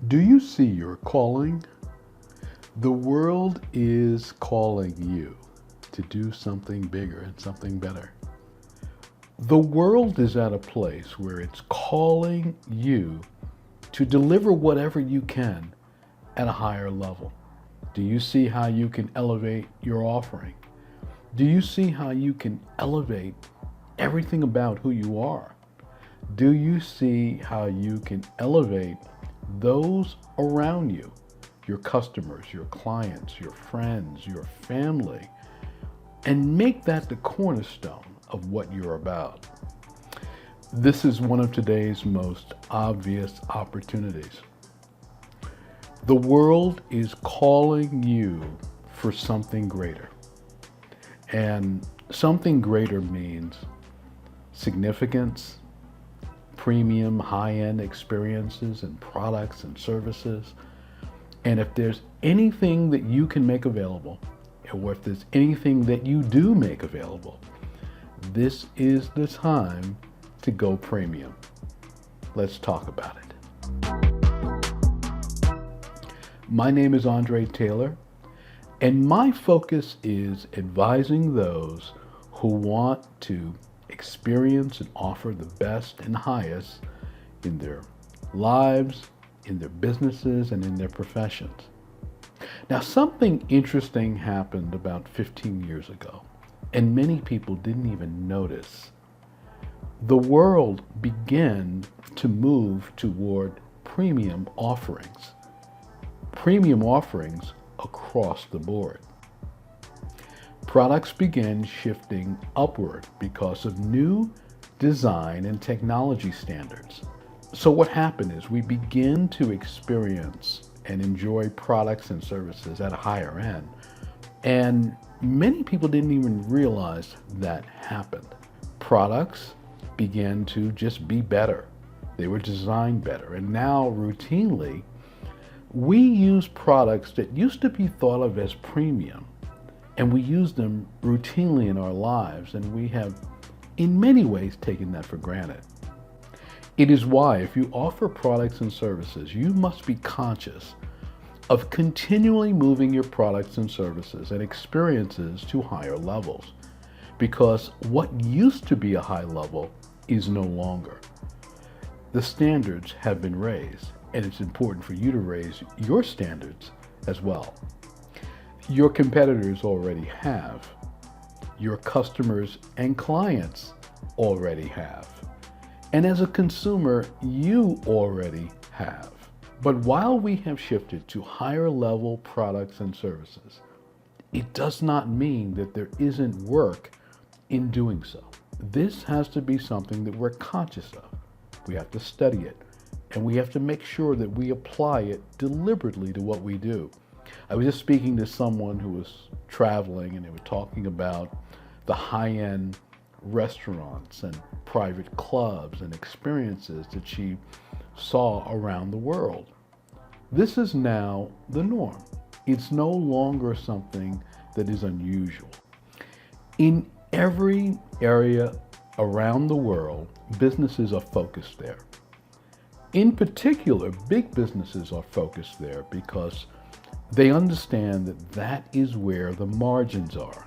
Do you see your calling? The world is calling you to do something bigger and something better. The world is at a place where it's calling you to deliver whatever you can at a higher level. Do you see how you can elevate your offering? Do you see how you can elevate everything about who you are? Do you see how you can elevate those around you, your customers, your clients, your friends, your family, and make that the cornerstone of what you're about? This is one of today's most obvious opportunities. The world is calling you for something greater. And something greater means significance, premium, high-end experiences and products and services. And if there's anything that you can make available, or if there's anything that you do make available, this is the time to go premium. Let's talk about it. My name is André Taylor, and my focus is advising those who want to experience and offer the best and highest in their lives, in their businesses, and in their professions. Now, something interesting happened about 15 years ago, and many people didn't even notice. The world began to move toward premium offerings. Premium offerings across the board. Products began shifting upward because of new design and technology standards. So what happened is we begin to experience and enjoy products and services at a higher end. And many people didn't even realize that happened. Products began to just be better. They were designed better. And now routinely, we use products that used to be thought of as premium, and we use them routinely in our lives, and we have in many ways taken that for granted. It is why if you offer products and services, you must be conscious of continually moving your products and services and experiences to higher levels, because what used to be a high level is no longer. The standards have been raised, and it's important for you to raise your standards as well. Your competitors already have. Your customers and clients already have. And as a consumer, you already have. But while we have shifted to higher level products and services, it does not mean that there isn't work in doing so. This has to be something that we're conscious of. We have to study it, and we have to make sure that we apply it deliberately to what we do. I was just speaking to someone who was traveling, and they were talking about the high-end restaurants and private clubs and experiences that she saw around the world. This is now the norm. It's no longer something that is unusual. In every area around the world, businesses are focused there. In particular, big businesses are focused there because they understand that that is where the margins are.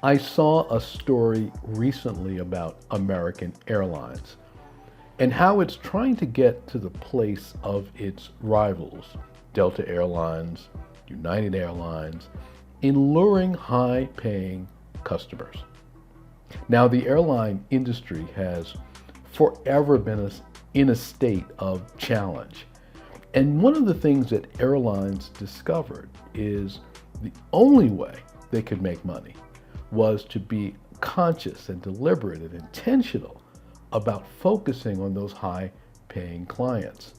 I saw a story recently about American Airlines and how it's trying to get to the place of its rivals, Delta Airlines, United Airlines, in luring high-paying customers. Now, the airline industry has forever been in a state of challenge. And one of the things that airlines discovered is the only way they could make money was to be conscious and deliberate and intentional about focusing on those high-paying clients.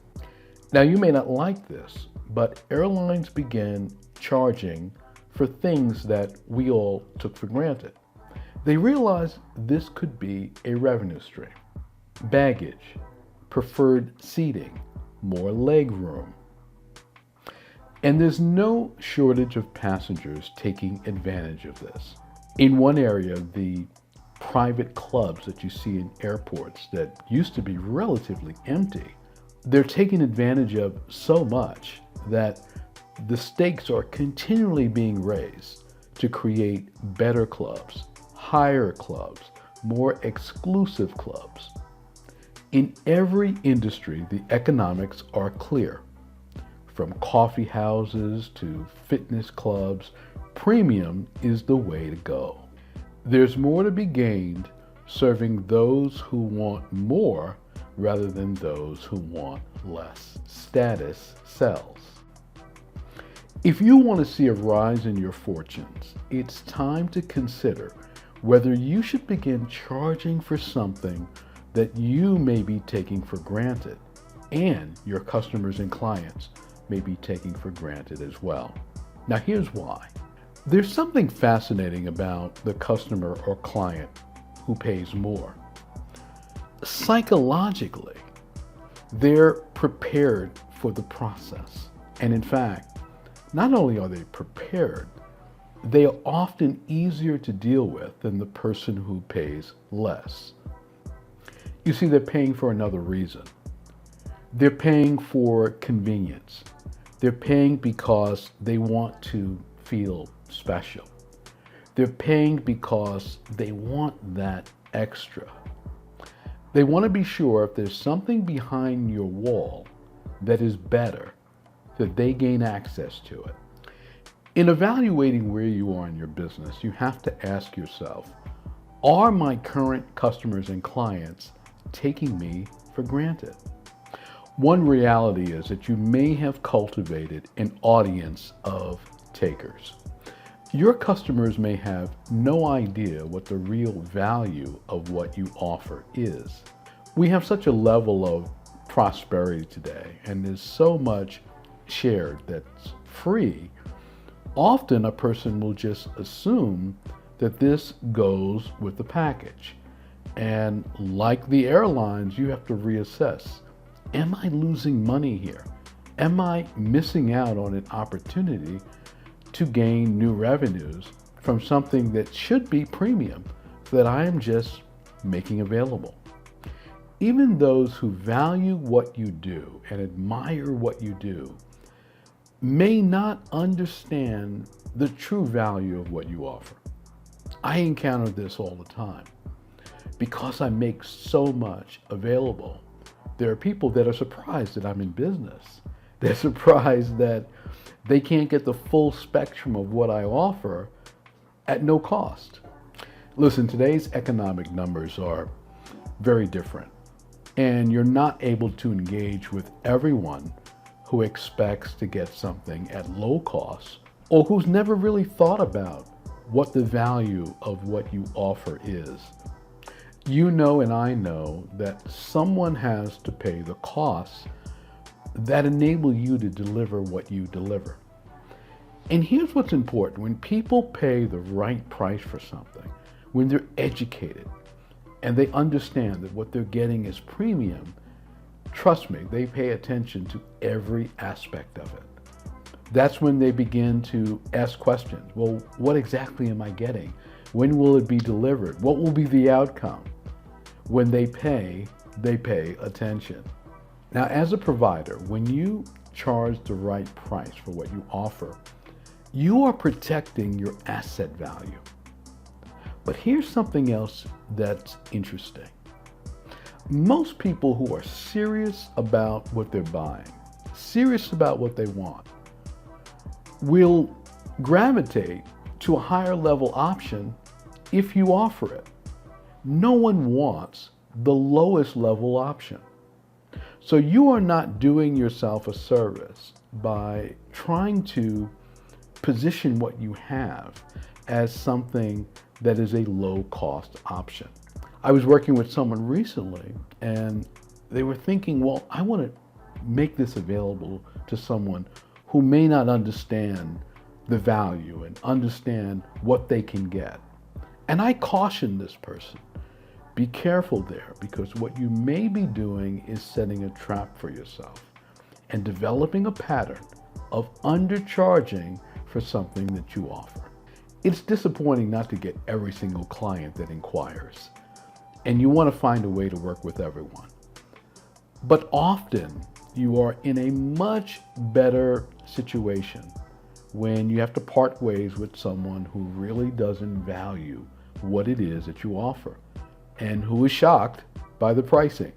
Now, you may not like this, but airlines began charging for things that we all took for granted. They realized this could be a revenue stream. Baggage, preferred seating, more leg room. And there's no shortage of passengers taking advantage of this. In one area, the private clubs that you see in airports that used to be relatively empty they're taken advantage of so much that the stakes are continually being raised to create better clubs, higher clubs, more exclusive clubs. In every industry, the economics are clear. From coffee houses to fitness clubs, premium is the way to go. There's more to be gained serving those who want more rather than those who want less. Status sells. If you want to see a rise in your fortunes, it's time to consider whether you should begin charging for something that you may be taking for granted and your customers and clients may be taking for granted as well. Now here's why. There's something fascinating about the customer or client who pays more. Psychologically, they're prepared for the process. And in fact, not only are they prepared, they are often easier to deal with than the person who pays less. You see, they're paying for another reason. They're paying for convenience. They're paying because they want to feel special. They're paying because they want that extra. They want to be sure if there's something behind your wall that is better, that they gain access to it. In evaluating where you are in your business, you have to ask yourself, are my current customers and clients taking me for granted? One reality is that you may have cultivated an audience of takers. Your customers may have no idea what the real value of what you offer is. We have such a level of prosperity today, and there's so much shared that's free. Often a person will just assume that this goes with the package. And like the airlines, you have to reassess. Am I losing money here? Am I missing out on an opportunity to gain new revenues from something that should be premium that I am just making available? Even those who value what you do and admire what you do may not understand the true value of what you offer. I encounter this all the time. Because I make so much available, there are people that are surprised that I'm in business. They're surprised that they can't get the full spectrum of what I offer at no cost. Listen, today's economic numbers are very different, and you're not able to engage with everyone who expects to get something at low cost or who's never really thought about what the value of what you offer is. You know and I know that someone has to pay the costs that enable you to deliver what you deliver. And here's what's important. When people pay the right price for something, when they're educated and they understand that what they're getting is premium, trust me, they pay attention to every aspect of it. That's when they begin to ask questions. Well, what exactly am I getting? When will it be delivered? What will be the outcome? When they pay attention. Now, as a provider, when you charge the right price for what you offer, you are protecting your asset value. But here's something else that's interesting. Most people who are serious about what they're buying, serious about what they want, will gravitate to a higher level option if you offer it. No one wants the lowest level option. So you are not doing yourself a service by trying to position what you have as something that is a low cost option. I was working with someone recently and they were thinking, well, I want to make this available to someone who may not understand the value and understand what they can get. And I caution this person, be careful there, because what you may be doing is setting a trap for yourself and developing a pattern of undercharging for something that you offer. It's disappointing not to get every single client that inquires, and you want to find a way to work with everyone. But often You are in a much better situation when you have to part ways with someone who really doesn't value what it is that you offer and who is shocked by the pricing.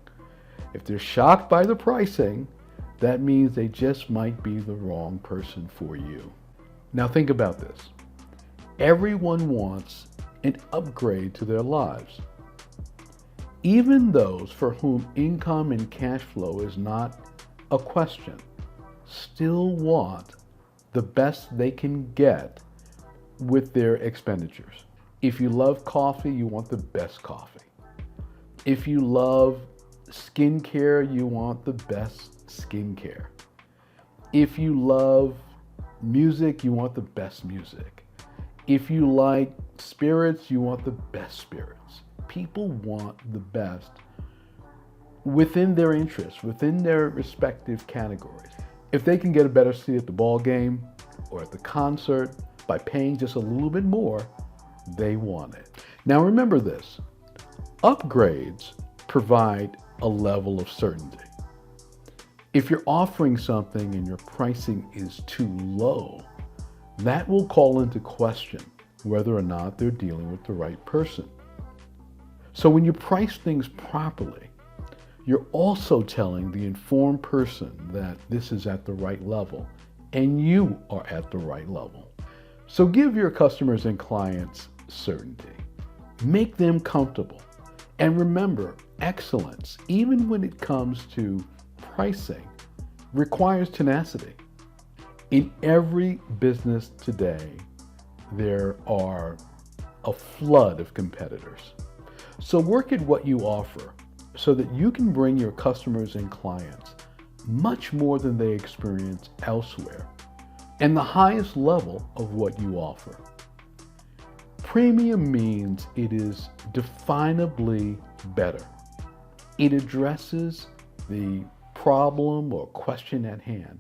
If they're shocked by the pricing, that means they just might be the wrong person for you. Now think about this. Everyone wants an upgrade to their lives. Even those for whom income and cash flow is not a question still want the best they can get with their expenditures. If you love coffee, you want the best coffee. If you love skincare, you want the best skincare. If you love music, you want the best music. If you like spirits, you want the best spirits. People want the best within their interests, within their respective categories. If they can get a better seat at the ball game or at the concert by paying just a little bit more, they want it. Now remember this, upgrades provide a level of certainty. If you're offering something and your pricing is too low, that will call into question whether or not they're dealing with the right person. So when you price things properly, you're also telling the informed person that this is at the right level and you are at the right level. So give your customers and clients certainty. Make them comfortable. And remember, excellence, even when it comes to pricing, requires tenacity. In every business today, there are a flood of competitors. So work at what you offer so that you can bring your customers and clients much more than they experience elsewhere, and the highest level of what you offer. Premium means it is definably better. It addresses the problem or question at hand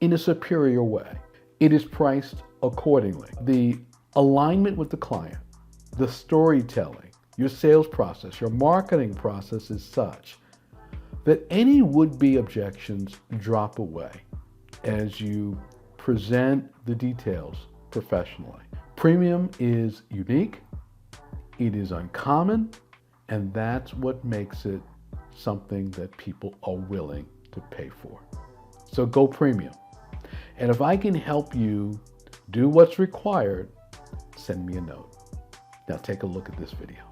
in a superior way. It is priced accordingly. The alignment with the client, the storytelling, your sales process, your marketing process is such that any would-be objections drop away as you present the details professionally. Premium is unique, it is uncommon, and that's what makes it something that people are willing to pay for. So go premium. And if I can help you do what's required, send me a note. Now take a look at this video.